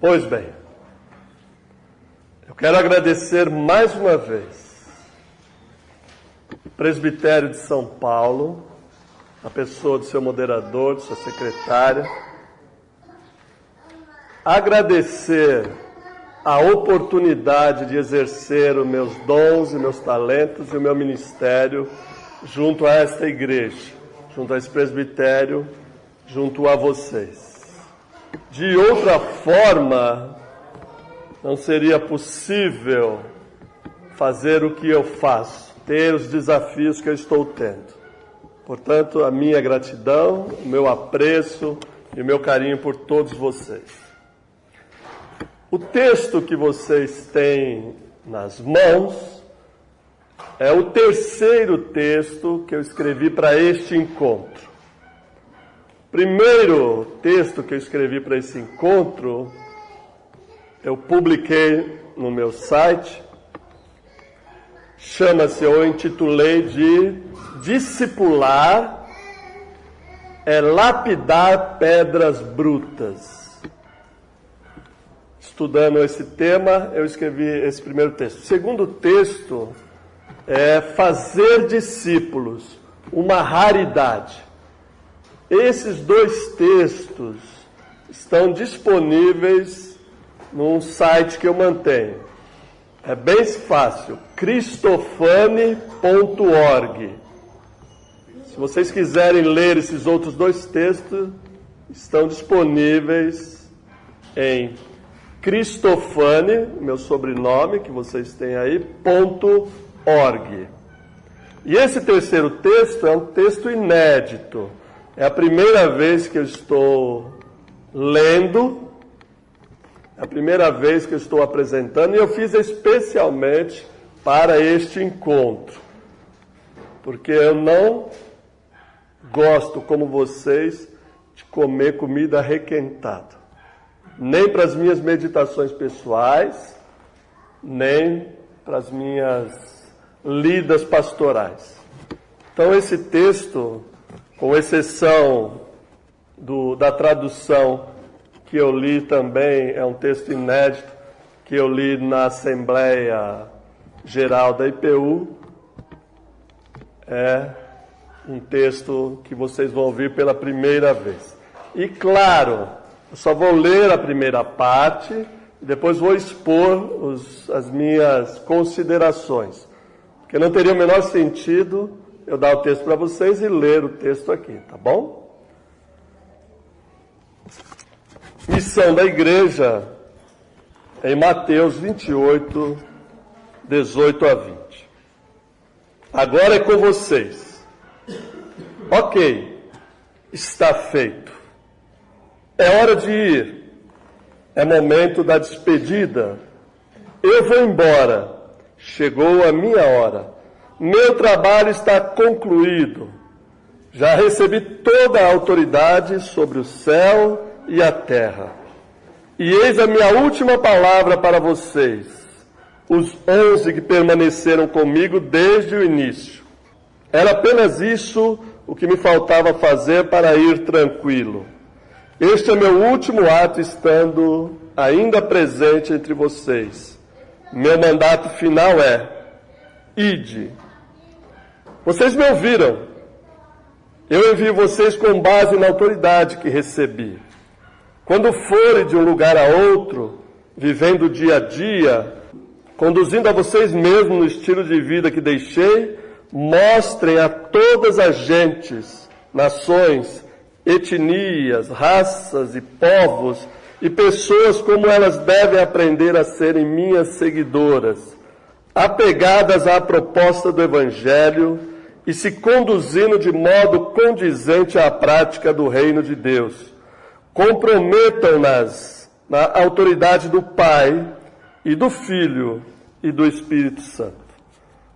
Pois bem, eu quero agradecer mais uma vez o Presbitério de São Paulo, a pessoa do seu moderador, de sua secretária, agradecer a oportunidade de exercer os meus dons e meus talentos e o meu ministério junto a esta igreja, junto a esse presbitério, junto a vocês. De outra forma, não seria possível fazer o que eu faço, ter os desafios que eu estou tendo. Portanto, a minha gratidão, o meu apreço e o meu carinho por todos vocês. O texto que vocês têm nas mãos é o terceiro texto que eu escrevi para este encontro. O primeiro texto que eu escrevi para esse encontro, eu publiquei no meu site, eu intitulei de Discipular é lapidar pedras brutas. Estudando esse tema, eu escrevi esse primeiro texto. O segundo texto é fazer discípulos, uma raridade. Esses dois textos estão disponíveis num site que eu mantenho. É bem fácil, cristofani.org. Se vocês quiserem ler esses outros dois textos, estão disponíveis em Cristofani, meu sobrenome, que vocês têm aí, .org. E esse terceiro texto é um texto inédito. É a primeira vez que eu estou lendo, é a primeira vez que eu estou apresentando, e eu fiz especialmente para este encontro, porque eu não gosto, como vocês, de comer comida requentada, nem para as minhas meditações pessoais, nem para as minhas lidas pastorais. Então esse texto, com exceção da tradução que eu li também, é um texto inédito, que eu li na Assembleia Geral da IPU, é um texto que vocês vão ouvir pela primeira vez. E claro, eu só vou ler a primeira parte, e depois vou expor as minhas considerações, porque não teria o menor sentido eu dar o texto para vocês e ler o texto aqui, tá bom? Missão da igreja em Mateus 28, 18 a 20. Agora é com vocês. Ok, está feito. É hora de ir. É momento da despedida. Eu vou embora. Chegou a minha hora. Meu trabalho está concluído. Já recebi toda a autoridade sobre o céu e a terra. E eis a minha última palavra para vocês, os 11 que permaneceram comigo desde o início. Era apenas isso o que me faltava fazer para ir tranquilo. Este é meu último ato estando ainda presente entre vocês. Meu mandato final é: ide. Vocês me ouviram. Eu envio vocês com base na autoridade que recebi. Quando forem de um lugar a outro, vivendo o dia a dia, conduzindo a vocês mesmos no estilo de vida que deixei, mostrem a todas as gentes, nações, etnias, raças e povos e pessoas como elas devem aprender a serem minhas seguidoras, apegadas à proposta do Evangelho e se conduzindo de modo condizente à prática do reino de Deus. Comprometam-nas na autoridade do Pai e do Filho e do Espírito Santo.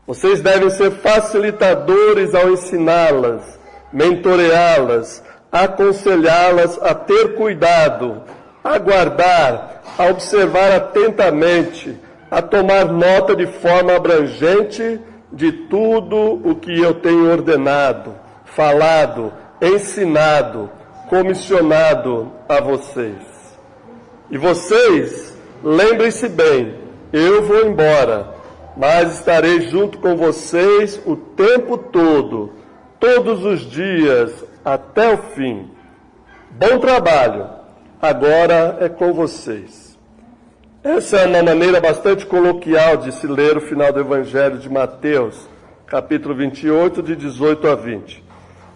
Vocês devem ser facilitadores ao ensiná-las, mentoreá-las, aconselhá-las a ter cuidado, a guardar, a observar atentamente, a tomar nota de forma abrangente de tudo o que eu tenho ordenado, falado, ensinado, comissionado a vocês. E vocês, lembrem-se bem, eu vou embora, mas estarei junto com vocês o tempo todo, todos os dias, até o fim. Bom trabalho, agora é com vocês. Essa é uma maneira bastante coloquial de se ler o final do Evangelho de Mateus, capítulo 28, de 18 a 20.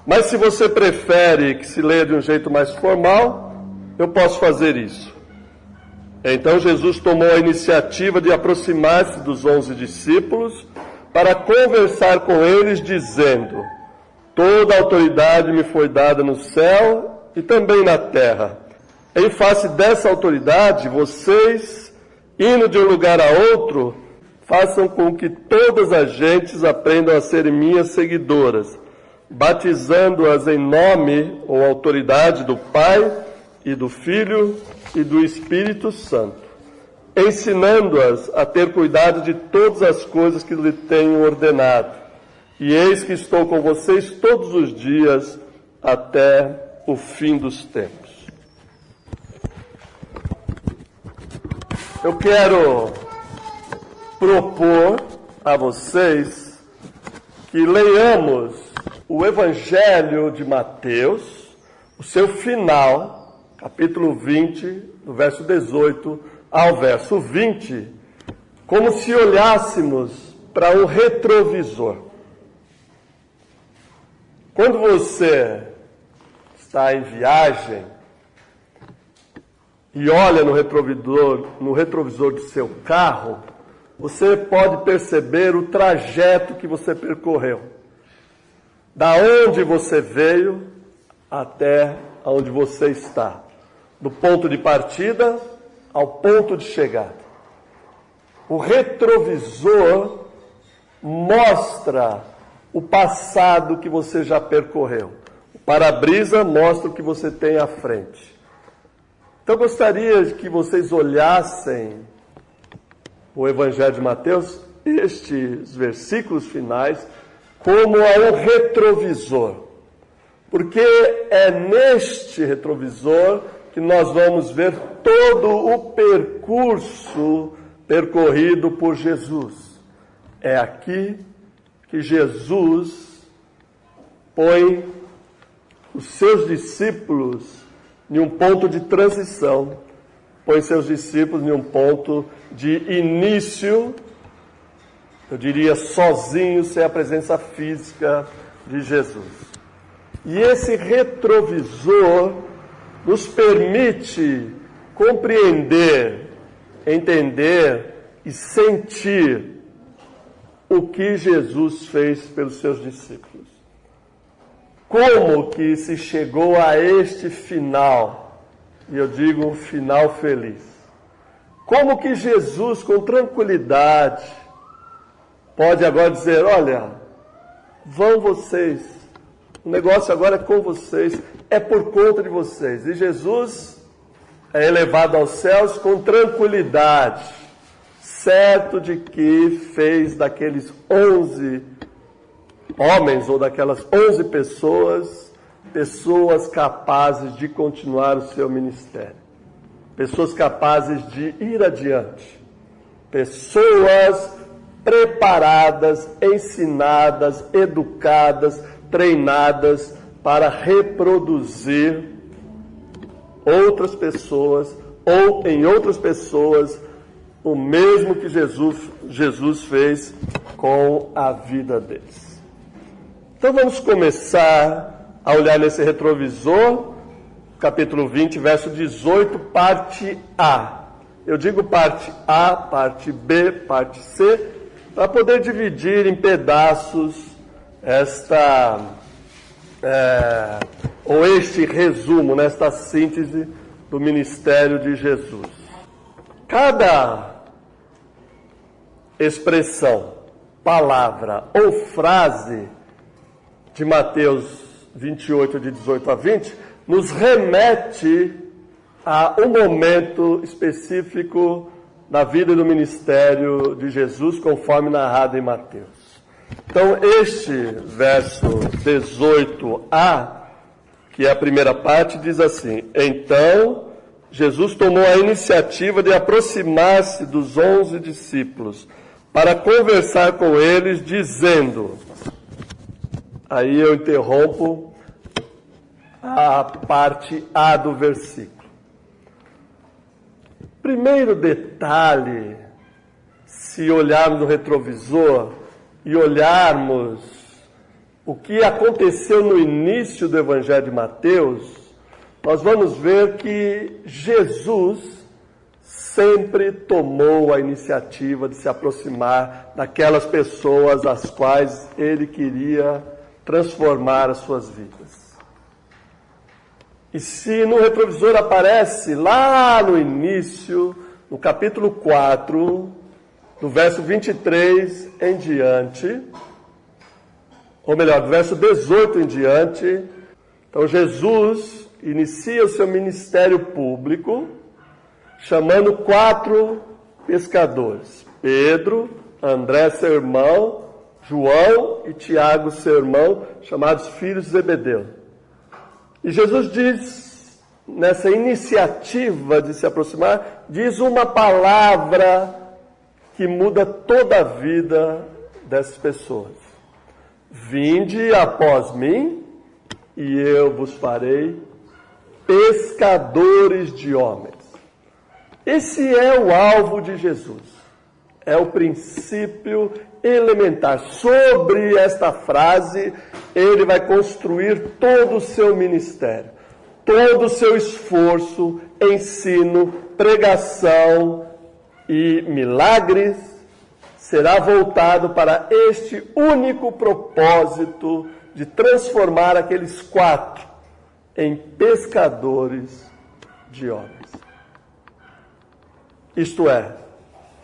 Mas se você prefere que se leia de um jeito mais formal, eu posso fazer isso. Então Jesus tomou a iniciativa de aproximar-se dos 11 discípulos para conversar com eles, dizendo: toda a autoridade me foi dada no céu e também na terra. Em face dessa autoridade, vocês, indo de um lugar a outro, façam com que todas as gentes aprendam a serem minhas seguidoras, batizando-as em nome ou autoridade do Pai e do Filho e do Espírito Santo, ensinando-as a ter cuidado de todas as coisas que lhe tenho ordenado. E eis que estou com vocês todos os dias até o fim dos tempos. Eu quero propor a vocês que leiamos o Evangelho de Mateus, o seu final, capítulo 20, do verso 18 ao verso 20, como se olhássemos para um retrovisor. Quando você está em viagem e olha no retrovisor do seu carro, você pode perceber o trajeto que você percorreu. Da onde você veio até onde você está. Do ponto de partida ao ponto de chegada. O retrovisor mostra o passado que você já percorreu. O para-brisa mostra o que você tem à frente. Então eu gostaria que vocês olhassem o Evangelho de Mateus, estes versículos finais, como um retrovisor. Porque é neste retrovisor que nós vamos ver todo o percurso percorrido por Jesus. É aqui que Jesus põe os seus discípulos em um ponto de transição, põe seus discípulos em um ponto de início, eu diria sozinho, sem a presença física de Jesus. E esse retrovisor nos permite compreender, entender e sentir o que Jesus fez pelos seus discípulos. Como que se chegou a este final, e eu digo um final feliz. Como que Jesus, com tranquilidade, pode agora dizer: olha, vão vocês, o negócio agora é com vocês, é por conta de vocês. E Jesus é elevado aos céus com tranquilidade, certo de que fez daqueles 11 homens, ou daquelas 11 pessoas, pessoas capazes de continuar o seu ministério. Pessoas capazes de ir adiante. Pessoas preparadas, ensinadas, educadas, treinadas para reproduzir outras pessoas, ou em outras pessoas, o mesmo que Jesus fez com a vida deles. Então vamos começar a olhar nesse retrovisor, capítulo 20, verso 18, parte A. Eu digo parte A, parte B, parte C, para poder dividir em pedaços este resumo, nesta síntese do ministério de Jesus. Cada expressão, palavra ou frase de Mateus 28, de 18 a 20, nos remete a um momento específico na vida e no ministério de Jesus, conforme narrado em Mateus. Então, este verso 18a, que é a primeira parte, diz assim: então Jesus tomou a iniciativa de aproximar-se dos 11 discípulos para conversar com eles, dizendo... Aí eu interrompo a parte A do versículo. Primeiro detalhe, se olharmos no retrovisor e olharmos o que aconteceu no início do Evangelho de Mateus, nós vamos ver que Jesus sempre tomou a iniciativa de se aproximar daquelas pessoas às quais ele queria transformar as suas vidas. E se no retrovisor aparece lá no início, no capítulo 4, do verso 23 em diante, ou melhor, do verso 18 em diante, então Jesus inicia o seu ministério público, chamando 4 pescadores: Pedro, André, seu irmão, João e Tiago, seu irmão, chamados filhos de Zebedeu. E Jesus diz, nessa iniciativa de se aproximar, diz uma palavra que muda toda a vida dessas pessoas. Vinde após mim, e eu vos farei pescadores de homens. Esse é o alvo de Jesus. É o princípio elementar. Sobre esta frase, ele vai construir todo o seu ministério, todo o seu esforço, ensino, pregação e milagres será voltado para este único propósito de transformar aqueles 4 em pescadores de homens. Isto é,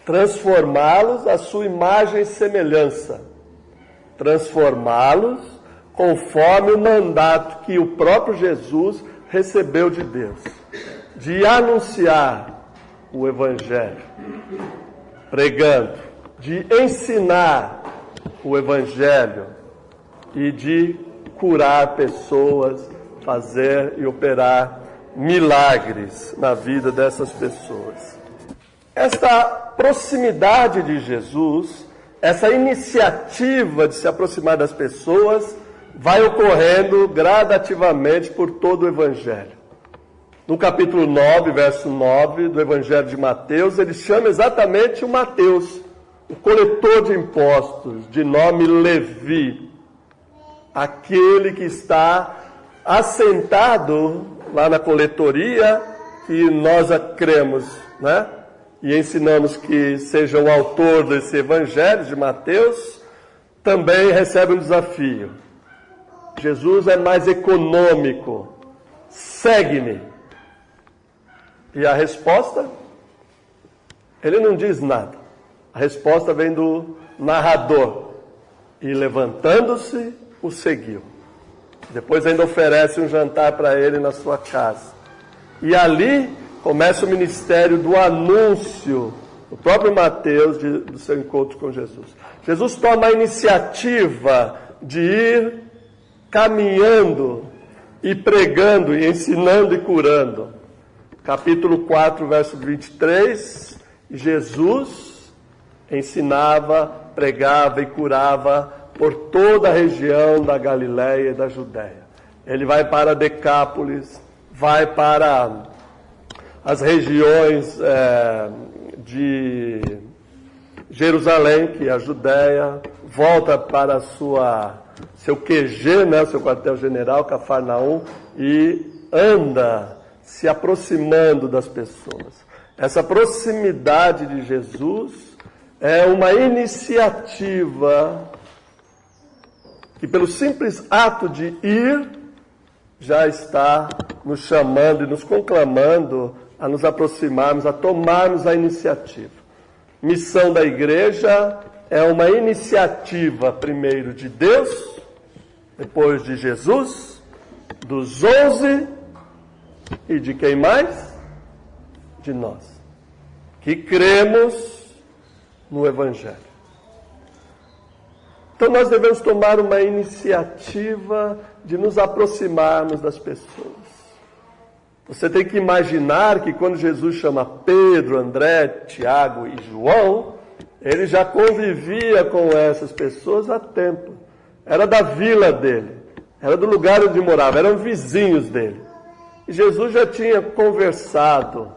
transformá-los à sua imagem e semelhança, transformá-los conforme o mandato que o próprio Jesus recebeu de Deus, de anunciar o Evangelho, pregando, de ensinar o Evangelho e de curar pessoas, fazer e operar milagres na vida dessas pessoas. Esta proximidade de Jesus, essa iniciativa de se aproximar das pessoas, vai ocorrendo gradativamente por todo o Evangelho. No capítulo 9, verso 9 do Evangelho de Mateus, ele chama exatamente o Mateus, o coletor de impostos, de nome Levi, aquele que está assentado lá na coletoria, que nós cremos, né? E ensinamos que seja o autor desse Evangelho de Mateus, também recebe um desafio. Jesus é mais econômico. Segue-me. E a resposta? Ele não diz nada. A resposta vem do narrador. E levantando-se, o seguiu. Depois ainda oferece um jantar para ele na sua casa. E ali começa o ministério do anúncio, o próprio Mateus, do seu encontro com Jesus. Jesus toma a iniciativa de ir caminhando e pregando, e ensinando e curando. Capítulo 4, verso 23, Jesus ensinava, pregava e curava por toda a região da Galiléia e da Judéia. Ele vai para Decápolis, vai para as regiões de Jerusalém, que é a Judéia, volta para seu QG, né, seu quartel-general, Cafarnaum, e anda se aproximando das pessoas. Essa proximidade de Jesus é uma iniciativa que, pelo simples ato de ir, já está nos chamando e nos conclamando a nos aproximarmos, a tomarmos a iniciativa. Missão da igreja é uma iniciativa, primeiro de Deus, depois de Jesus, dos 11 e de quem mais? De nós, que cremos no Evangelho. Então nós devemos tomar uma iniciativa de nos aproximarmos das pessoas. Você tem que imaginar que quando Jesus chama Pedro, André, Tiago e João, ele já convivia com essas pessoas há tempo. Era da vila dele, era do lugar onde morava, eram vizinhos dele. E Jesus já tinha conversado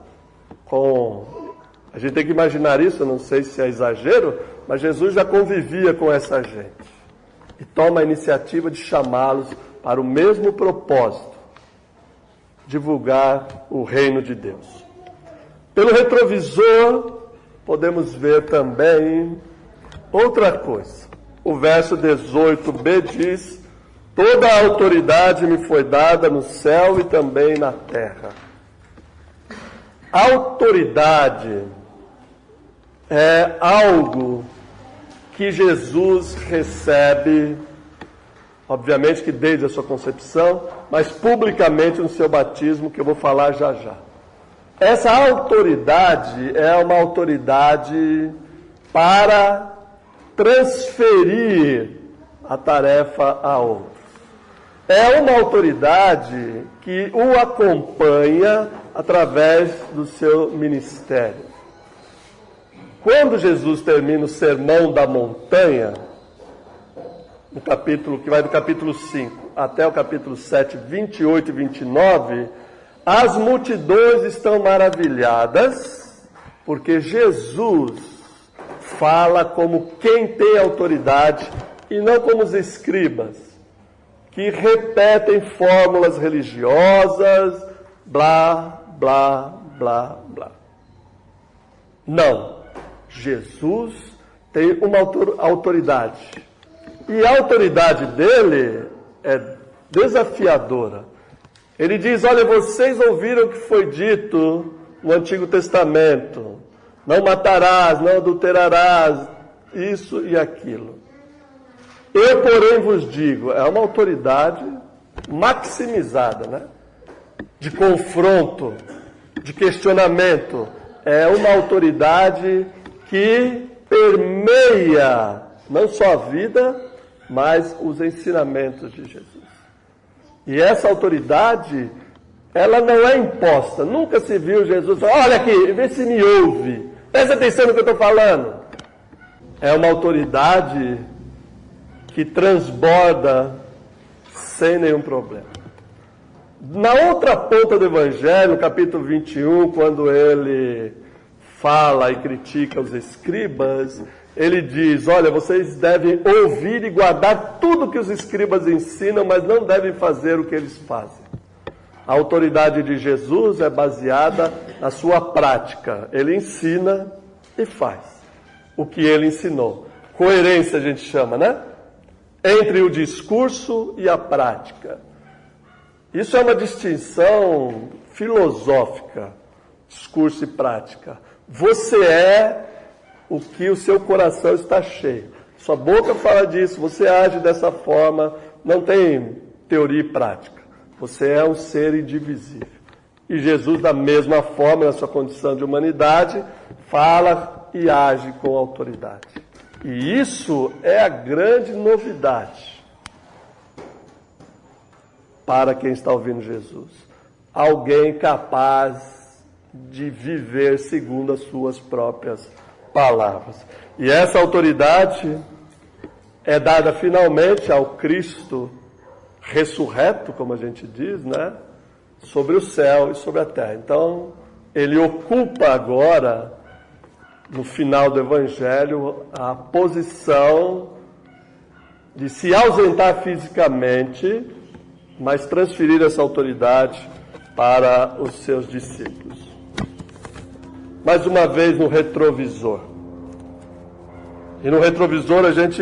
com... A gente tem que imaginar isso, eu não sei se é exagero, mas Jesus já convivia com essa gente. E toma a iniciativa de chamá-los para o mesmo propósito: divulgar o reino de Deus. Pelo retrovisor, podemos ver também outra coisa. O verso 18b diz: toda a autoridade me foi dada no céu e também na terra. Autoridade é algo que Jesus recebe, obviamente que desde a sua concepção, mas publicamente no seu batismo, que eu vou falar já já. Essa autoridade é uma autoridade para transferir a tarefa a outros. É uma autoridade que o acompanha através do seu ministério. Quando Jesus termina o Sermão da Montanha, no capítulo, que vai do capítulo 5 até o capítulo 7, 28 e 29, as multidões estão maravilhadas, porque Jesus fala como quem tem autoridade e não como os escribas, que repetem fórmulas religiosas, blá, blá, blá, blá. Não. Jesus tem uma autoridade. E a autoridade dele é desafiadora. Ele diz: olha, vocês ouviram o que foi dito no Antigo Testamento. Não matarás, não adulterarás, isso e aquilo. Eu, porém, vos digo, é uma autoridade maximizada, né? De confronto, de questionamento. É uma autoridade que permeia não só a vida, mas os ensinamentos de Jesus. E essa autoridade, ela não é imposta. Nunca se viu Jesus falar: olha aqui, vê se me ouve, presta atenção no que eu estou falando. É uma autoridade que transborda sem nenhum problema. Na outra ponta do Evangelho, capítulo 21, quando ele fala e critica os escribas, ele diz: olha, vocês devem ouvir e guardar tudo que os escribas ensinam, mas não devem fazer o que eles fazem. A autoridade de Jesus é baseada na sua prática. Ele ensina e faz o que ele ensinou. Coerência a gente chama, né? Entre o discurso e a prática. Isso é uma distinção filosófica, discurso e prática. Você é o que o seu coração está cheio. Sua boca fala disso, você age dessa forma, não tem teoria e prática. Você é um ser indivisível. E Jesus, da mesma forma, na sua condição de humanidade, fala e age com autoridade. E isso é a grande novidade para quem está ouvindo Jesus. Alguém capaz de viver segundo as suas próprias palavras. E essa autoridade é dada finalmente ao Cristo ressurreto, como a gente diz, né? Sobre o céu e sobre a terra. Então, ele ocupa agora, no final do Evangelho, a posição de se ausentar fisicamente, mas transferir essa autoridade para os seus discípulos. Mais uma vez no retrovisor. E no retrovisor a gente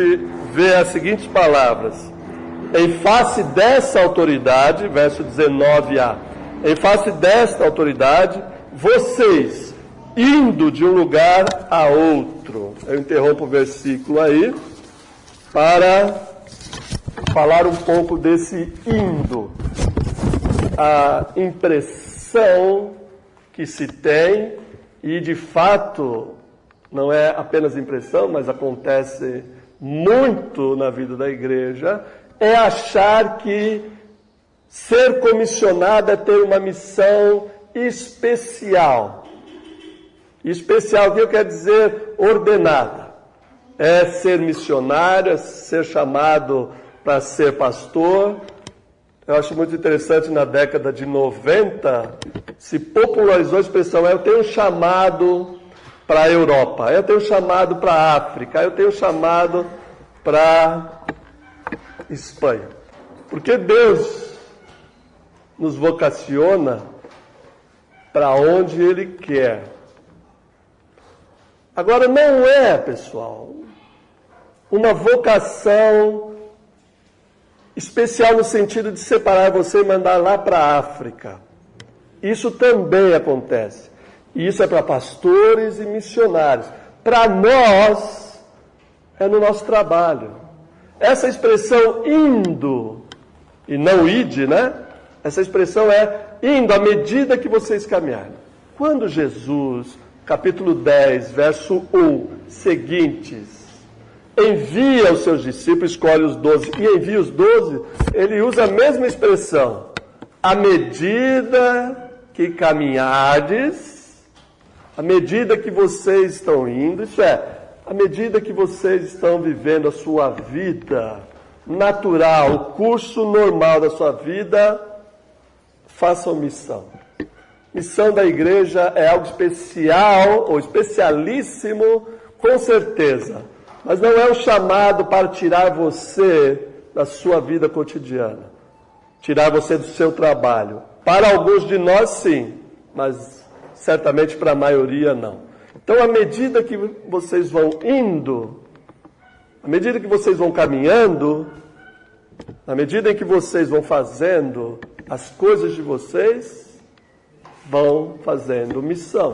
vê as seguintes palavras: em face dessa autoridade, verso 19a, em face desta autoridade, vocês, indo de um lugar a outro. Eu interrompo o versículo aí, para falar um pouco desse indo. A impressão que se tem, e de fato não é apenas impressão, mas acontece muito na vida da igreja, é achar que Ser comissionado é ter uma missão especial. Especial, o que eu quero dizer? Ordenada. É ser missionário, é ser chamado para ser pastor. Eu acho muito interessante, na década de 90, se popularizou a expressão, eu tenho um chamado para a Europa, eu tenho um chamado para a África, eu tenho um chamado para a Espanha. Porque Deus nos vocaciona para onde Ele quer. Agora, não é, pessoal, uma vocação especial no sentido de separar você e mandar lá para a África. Isso também acontece. E isso é para pastores e missionários. Para nós, é no nosso trabalho. Essa expressão indo, e não ide, né? Essa expressão é indo à medida que vocês caminharem. Quando Jesus, capítulo 10, verso 1, seguintes, envia os seus discípulos, escolhe os 12 e envia os 12, ele usa a mesma expressão. À medida que caminhardes, à medida que vocês estão indo, isso é, à medida que vocês estão vivendo a sua vida natural, o curso normal da sua vida, façam missão. Missão da igreja é algo especial ou especialíssimo, com certeza. Mas não é um chamado para tirar você da sua vida cotidiana. Tirar você do seu trabalho. Para alguns de nós, sim. Mas certamente para a maioria, não. Então, à medida que vocês vão indo, à medida que vocês vão caminhando, à medida em que vocês vão fazendo as coisas de vocês, vão fazendo missão.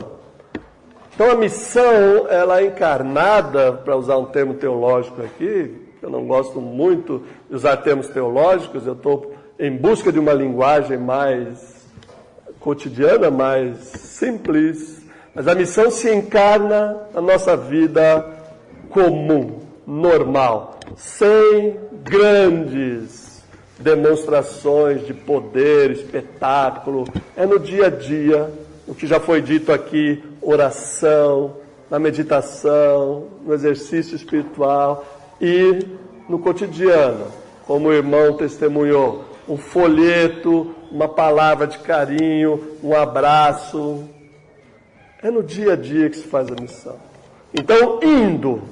Então a missão, ela é encarnada, para usar um termo teológico aqui, eu não gosto muito de usar termos teológicos, eu estou em busca de uma linguagem mais cotidiana, mais simples, mas a missão se encarna na nossa vida comum, normal, sem grandes demonstrações de poder, espetáculo, é no dia a dia, o que já foi dito aqui, oração, na meditação, no exercício espiritual e no cotidiano, como o irmão testemunhou, um folheto, uma palavra de carinho, um abraço. É no dia a dia que se faz a missão. Então, indo,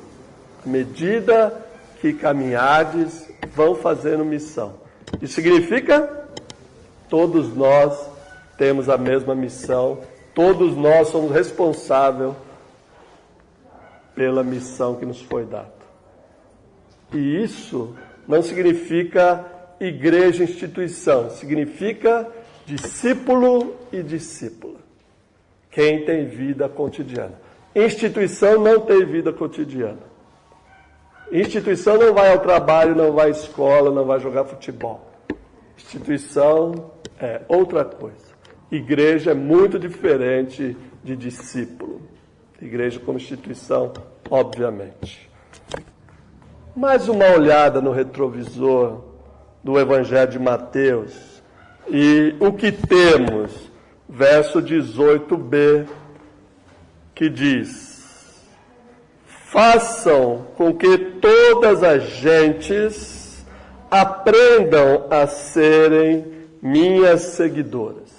à medida que caminhardes, vão fazendo missão. Isso significa, todos nós temos a mesma missão, todos nós somos responsáveis pela missão que nos foi dada. E isso não significa igreja, instituição, significa discípulo e discípula. Quem tem vida cotidiana. Instituição não tem vida cotidiana. Instituição não vai ao trabalho, não vai à escola, não vai jogar futebol. Instituição é outra coisa. Igreja é muito diferente de discípulo. Igreja como instituição, obviamente. Mais uma olhada no retrovisor do Evangelho de Mateus. E o que temos? Verso 18b, que diz: façam com que todas as gentes aprendam a serem minhas seguidoras.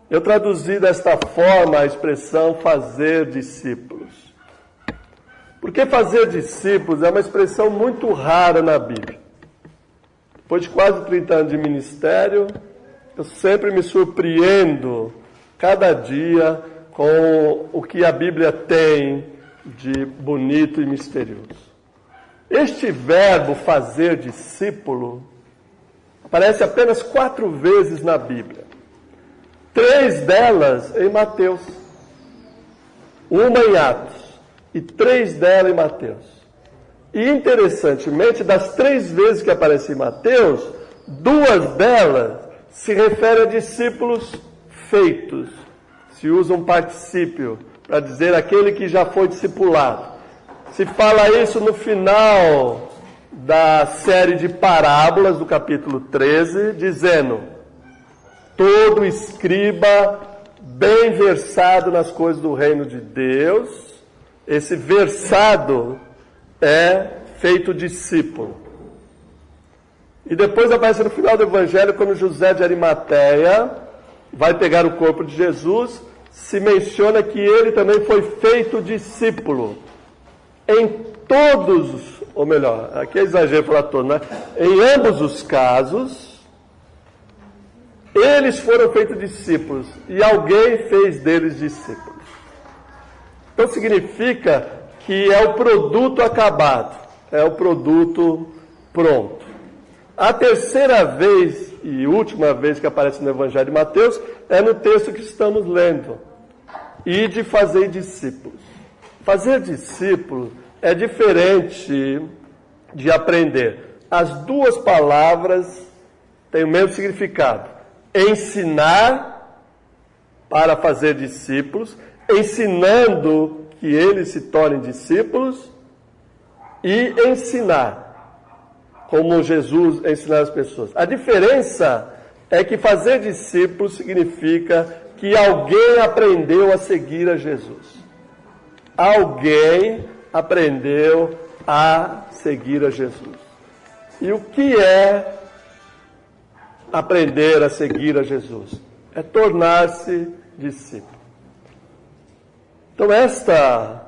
Eu traduzi desta forma a expressão fazer discípulos. Porque fazer discípulos é uma expressão muito rara na Bíblia. Depois de quase 30 anos de ministério, eu sempre me surpreendo, cada dia, com o que a Bíblia tem de bonito e misterioso. Este verbo fazer discípulo aparece apenas 4 vezes na Bíblia. 3 delas em Mateus, uma em Atos e 3 delas em Mateus. E interessantemente, das 3 vezes que aparece em Mateus, 2 delas se referem a discípulos feitos. Se usa um particípio para dizer aquele que já foi discipulado. Se fala isso no final da série de parábolas do capítulo 13, dizendo: todo escriba bem versado nas coisas do reino de Deus, esse versado é feito discípulo. E depois aparece no final do evangelho, quando José de Arimateia vai pegar o corpo de Jesus, se menciona que ele também foi feito discípulo. Em todos, ou melhor, aqui é exagero falar todo, né? Em ambos os casos, eles foram feitos discípulos e alguém fez deles discípulos. Então significa que é o produto acabado, é o produto pronto. A terceira vez e última vez que aparece no Evangelho de Mateus é no texto que estamos lendo. E de fazer discípulos. Fazer discípulo é diferente de aprender. As duas palavras têm o mesmo significado. Ensinar para fazer discípulos, ensinando que eles se tornem discípulos, e ensinar, como Jesus ensinar as pessoas. A diferença é que fazer discípulos significa que alguém aprendeu a seguir a Jesus. Alguém aprendeu a seguir a Jesus. E o que é aprender a seguir a Jesus? É tornar-se discípulo. Então esta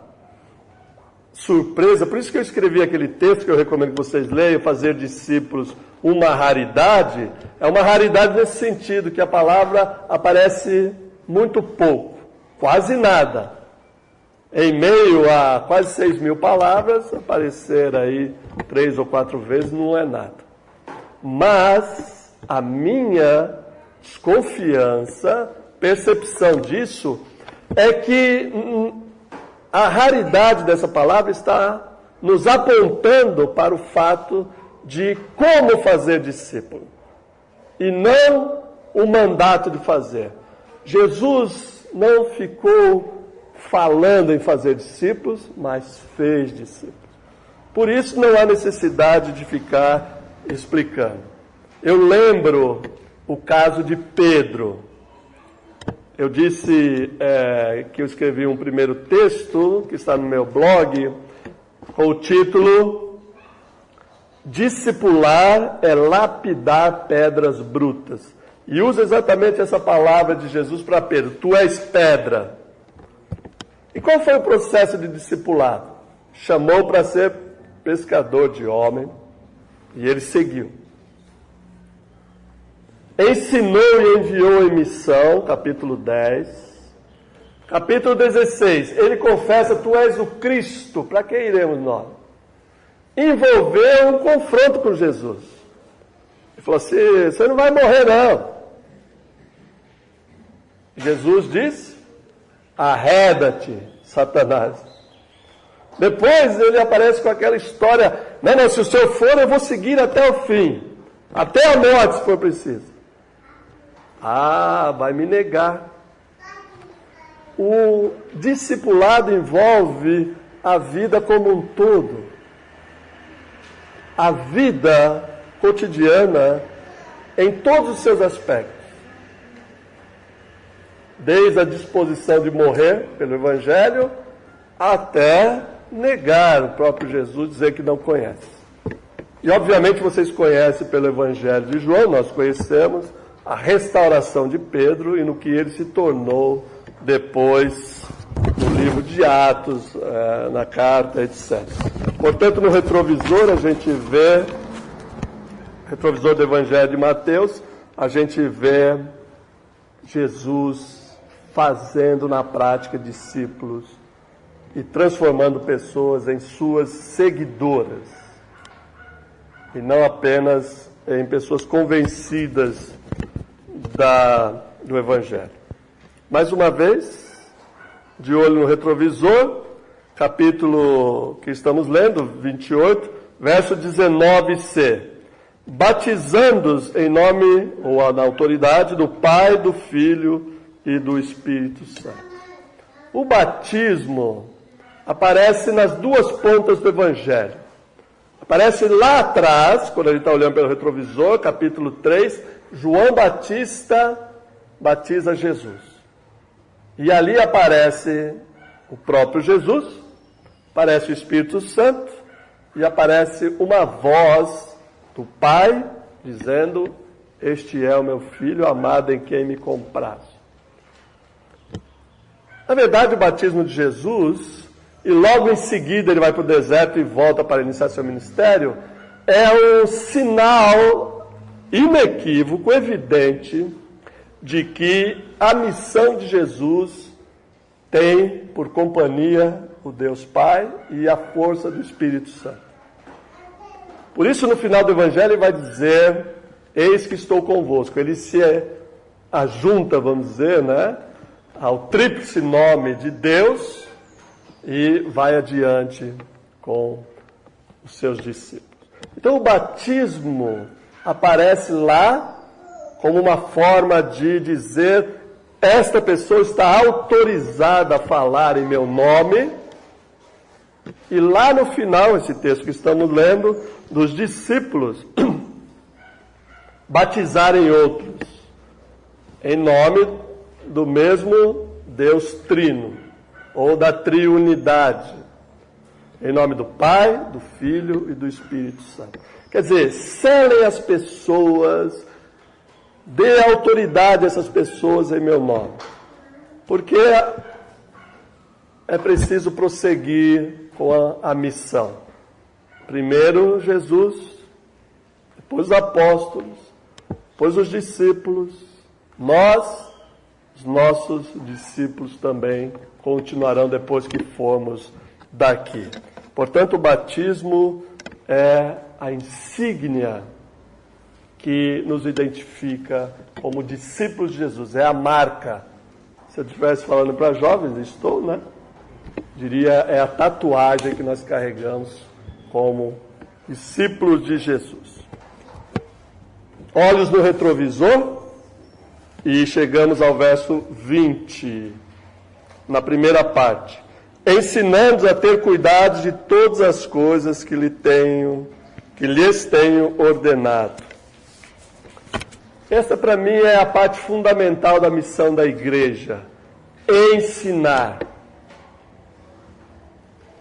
surpresa, por isso que eu escrevi aquele texto que eu recomendo que vocês leiam, fazer discípulos uma raridade, é uma raridade nesse sentido, que a palavra aparece muito pouco, quase nada. Em meio a quase 6.000 palavras, aparecer aí 3 ou 4 vezes não é nada. Mas a minha desconfiança, percepção disso, é que a raridade dessa palavra está nos apontando para o fato de como fazer discípulo, e não o mandato de fazer. Jesus não ficou falando em fazer discípulos, mas fez discípulos. Por isso não há necessidade de ficar explicando. Eu lembro o caso de Pedro. Eu disse que eu escrevi um primeiro texto, que está no meu blog, com o título Discipular é lapidar pedras brutas. E usa exatamente essa palavra de Jesus para Pedro: tu és pedra. E qual foi o processo de discipulado? Chamou para ser pescador de homem, e ele seguiu. Ensinou e enviou em missão, capítulo 10. Capítulo 16, ele confessa: tu és o Cristo, para que iremos nós? Envolveu um confronto com Jesus. Ele falou assim: você não vai morrer não. Jesus disse: arreda-te, Satanás. Depois ele aparece com aquela história: não, se o senhor for, eu vou seguir até o fim, até a morte, se for preciso. Vai me negar. O discipulado envolve a vida como um todo. A vida cotidiana em todos os seus aspectos. Desde a disposição de morrer pelo Evangelho, até negar o próprio Jesus, dizer que não conhece. E obviamente vocês conhecem pelo Evangelho de João, nós conhecemos a restauração de Pedro e no que ele se tornou depois no livro de Atos, na carta, etc. Portanto, no retrovisor a gente vê, retrovisor do Evangelho de Mateus, a gente vê Jesus fazendo na prática discípulos e transformando pessoas em suas seguidoras, e não apenas em pessoas convencidas do Evangelho. Mais uma vez, de olho no retrovisor, capítulo que estamos lendo, 28, verso 19c. Batizando-os em nome, ou na autoridade do Pai, do Filho e do Espírito Santo. O batismo aparece nas duas pontas do Evangelho. Aparece lá atrás, quando a gente está olhando pelo retrovisor, capítulo 3, João Batista batiza Jesus. E ali aparece o próprio Jesus, aparece o Espírito Santo e aparece uma voz do Pai dizendo: este é o meu Filho amado em quem me comprazo. Na verdade, o batismo de Jesus, e logo em seguida ele vai para o deserto e volta para iniciar seu ministério, é um sinal inequívoco, evidente, de que a missão de Jesus tem por companhia o Deus Pai e a força do Espírito Santo. Por isso, no final do Evangelho, ele vai dizer: eis que estou convosco. Ele se ajunta, vamos dizer, ao tríplice nome de Deus e vai adiante com os seus discípulos. Então, o batismo aparece lá como uma forma de dizer: esta pessoa está autorizada a falar em meu nome. E lá no final, esse texto que estamos lendo, dos discípulos batizarem outros em nome do mesmo Deus Trino, ou da triunidade, em nome do Pai, do Filho e do Espírito Santo. Quer dizer, selem as pessoas, dê autoridade a essas pessoas em meu nome, porque é preciso prosseguir com a missão. Primeiro Jesus, depois os apóstolos, depois os discípulos, nós, os nossos discípulos também continuarão depois que formos daqui. Portanto, o batismo é a insígnia que nos identifica como discípulos de Jesus, é a marca. Se eu estivesse falando para jovens, estou, diria, é a tatuagem que nós carregamos como discípulos de Jesus. Olhos no retrovisor e chegamos ao verso 20, na primeira parte. Ensinando-os a ter cuidado de todas as coisas que lhes tenho ordenado. Esta, para mim, é a parte fundamental da missão da igreja. Ensinar.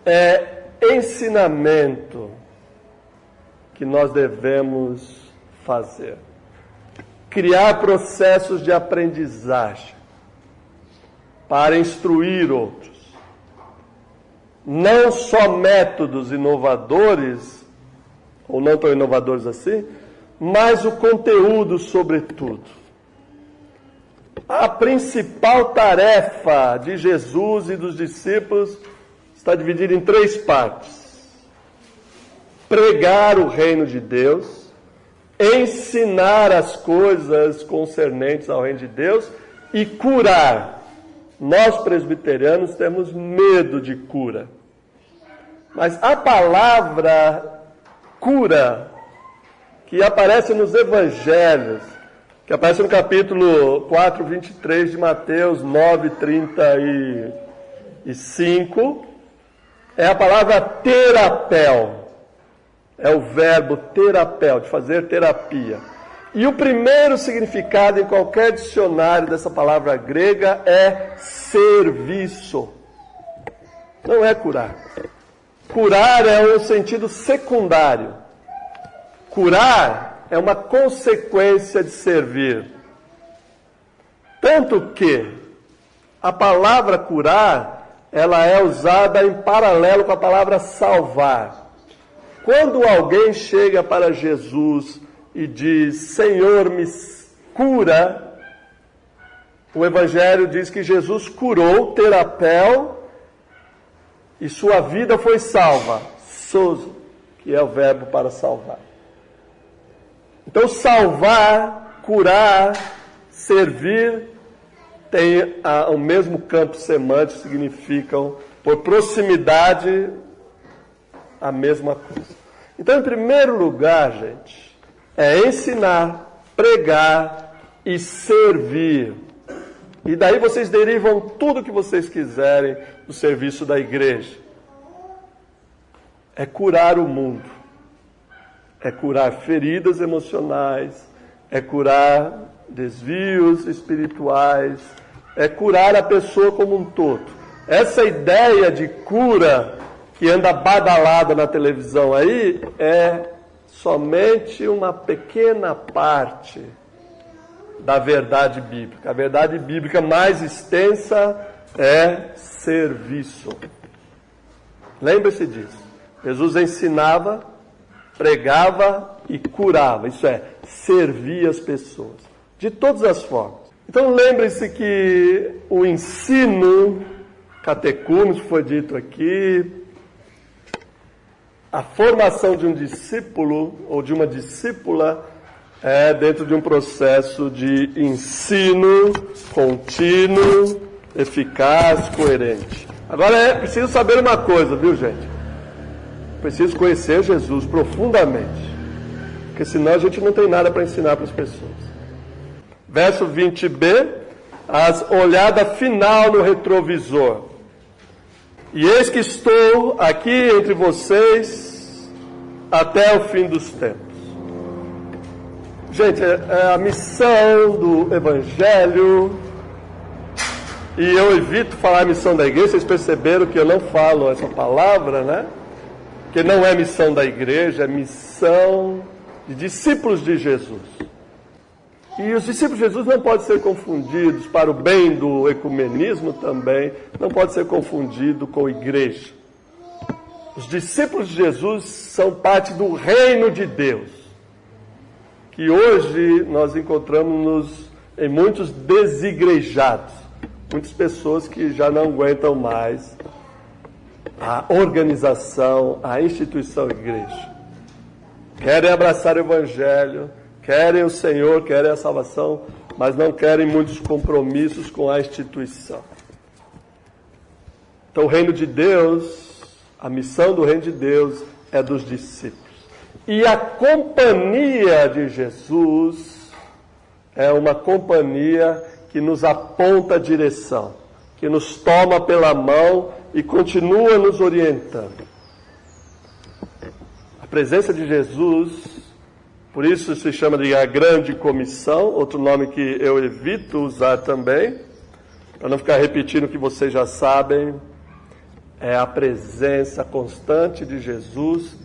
É ensinamento que nós devemos fazer. Criar processos de aprendizagem para instruir outros. Não só métodos inovadores, ou não tão inovadores assim, mas o conteúdo sobretudo. A principal tarefa de Jesus e dos discípulos está dividida em 3 partes: pregar o reino de Deus, ensinar as coisas concernentes ao reino de Deus e curar. Nós presbiterianos temos medo de cura. Mas a palavra cura, que aparece nos evangelhos, que aparece no capítulo 4, 23 de Mateus, 9, 35, é a palavra terapel. É o verbo terapel, de fazer terapia. E o primeiro significado em qualquer dicionário dessa palavra grega é serviço. Não é curar. Curar é um sentido secundário. Curar é uma consequência de servir. Tanto que a palavra curar, ela é usada em paralelo com a palavra salvar. Quando alguém chega para Jesus e diz: Senhor, me cura, o Evangelho diz que Jesus curou, terapel, e sua vida foi salva. Sozo, que é o verbo para salvar. Então, salvar, curar, servir, tem o mesmo campo semântico, significam, por proximidade, a mesma coisa. Então, em primeiro lugar, gente, é ensinar, pregar e servir. E daí vocês derivam tudo o que vocês quiserem do serviço da igreja. É curar o mundo. é curar feridas emocionais, é curar desvios espirituais, é curar a pessoa como um todo. Essa ideia de cura que anda badalada na televisão aí é somente uma pequena parte da verdade bíblica. A verdade bíblica mais extensa é serviço. Lembre-se disso. Jesus ensinava, pregava e curava. Isso é, servia as pessoas. De todas as formas. Então lembre-se que o ensino catecúmeno, foi dito aqui, a formação de um discípulo ou de uma discípula é dentro de um processo de ensino contínuo, eficaz, coerente. Agora é preciso saber uma coisa, viu, gente? Preciso conhecer Jesus profundamente, porque senão a gente não tem nada para ensinar para as pessoas. Verso 20b, a olhada final no retrovisor. E eis que estou aqui entre vocês até o fim dos tempos. Gente, é a missão do Evangelho, e eu evito falar a missão da igreja, vocês perceberam que eu não falo essa palavra, né? Que não é missão da igreja, é missão de discípulos de Jesus. E os discípulos de Jesus não podem ser confundidos, para o bem do ecumenismo também, não pode ser confundido com igreja. Os discípulos de Jesus são parte do reino de Deus, que hoje nós encontramos em muitos desigrejados, muitas pessoas que já não aguentam mais a organização, a instituição igreja. Querem abraçar o Evangelho, querem o Senhor, querem a salvação, mas não querem muitos compromissos com a instituição. Então o reino de Deus, a missão do reino de Deus é dos discípulos. E a companhia de Jesus é uma companhia que nos aponta a direção, que nos toma pela mão e continua nos orientando. A presença de Jesus, por isso se chama de a grande comissão, outro nome que eu evito usar também, para não ficar repetindo o que vocês já sabem, é a presença constante de Jesus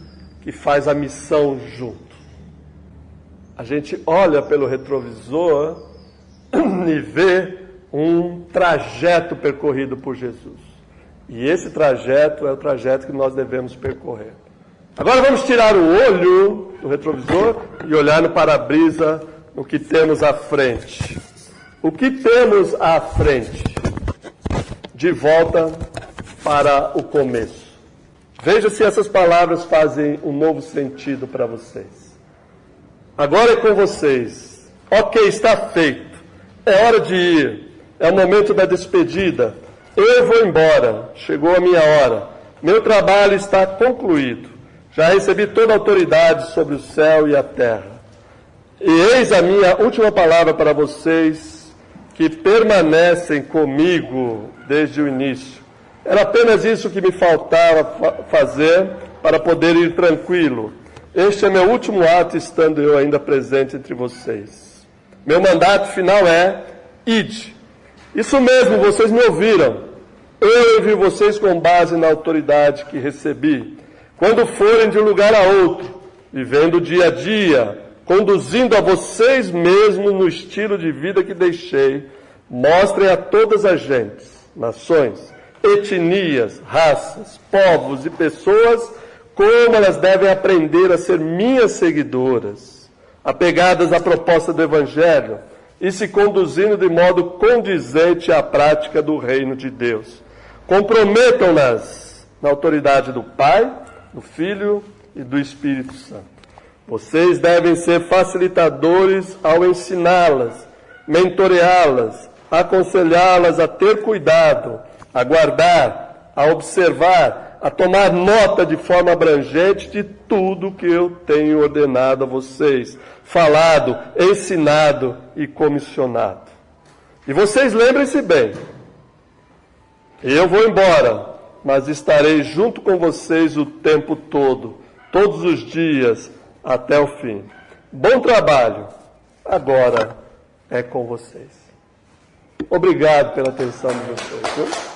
que faz a missão junto. A gente olha pelo retrovisor e vê um trajeto percorrido por Jesus. E esse trajeto é o trajeto que nós devemos percorrer. Agora vamos tirar o olho do retrovisor e olhar no para-brisa no que temos à frente. O que temos à frente? De volta para o começo. Veja se essas palavras fazem um novo sentido para vocês. Agora é com vocês. Ok, está feito. É hora de ir. É o momento da despedida. Eu vou embora. Chegou a minha hora. Meu trabalho está concluído. Já recebi toda a autoridade sobre o céu e a terra. E eis a minha última palavra para vocês que permanecem comigo desde o início. Era apenas isso que me faltava fazer para poder ir tranquilo. Este é meu último ato, estando eu ainda presente entre vocês. Meu mandato final é: ide. Isso mesmo, vocês me ouviram. Eu envio vocês com base na autoridade que recebi. Quando forem de um lugar a outro, vivendo o dia a dia, conduzindo a vocês mesmos no estilo de vida que deixei, mostrem a todas as gentes, nações, etnias, raças, povos e pessoas como elas devem aprender a ser minhas seguidoras, apegadas à proposta do Evangelho e se conduzindo de modo condizente à prática do reino de Deus. Comprometam-nas na autoridade do Pai, do Filho e do Espírito Santo. Vocês devem ser facilitadores ao ensiná-las, mentoreá-las, aconselhá-las a ter cuidado, a guardar, a observar, a tomar nota de forma abrangente de tudo que eu tenho ordenado a vocês, falado, ensinado e comissionado. E vocês lembrem-se bem, eu vou embora, mas estarei junto com vocês o tempo todo, todos os dias, até o fim. Bom trabalho. Agora é com vocês. Obrigado pela atenção de vocês. Viu?